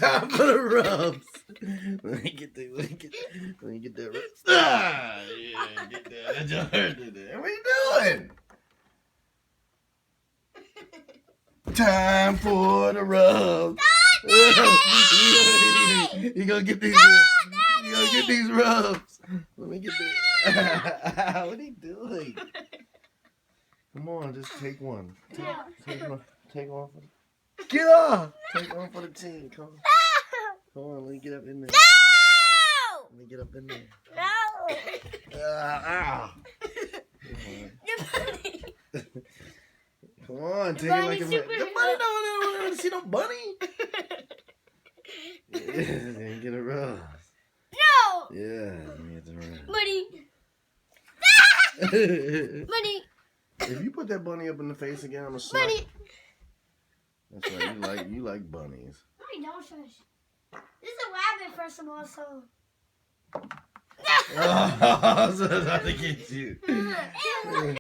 Time for the rubs. Let me get that. Ah, yeah, get that. That just hurt today. What are you doing? Time for the rubs. You gonna get these? You gonna get these rubs? Let me get that. What are you doing? Come on, just take one. Take one. Take one for the... Get off! Take one for the team. Come on. Come on, let me get up in there. No! Let me get up in there. No! Ow. Come on, take it like a man. Super The bunny don't want to see no bunny. Yeah, get a rub. No! Yeah, let me get the rub. Bunny! Bunny! If you put that bunny up in the face again, I'm gonna slap. Bunny! That's right. You like bunnies. Bunny, don't shush. This is a rabbit, first of all, so. Oh, I was about to get you.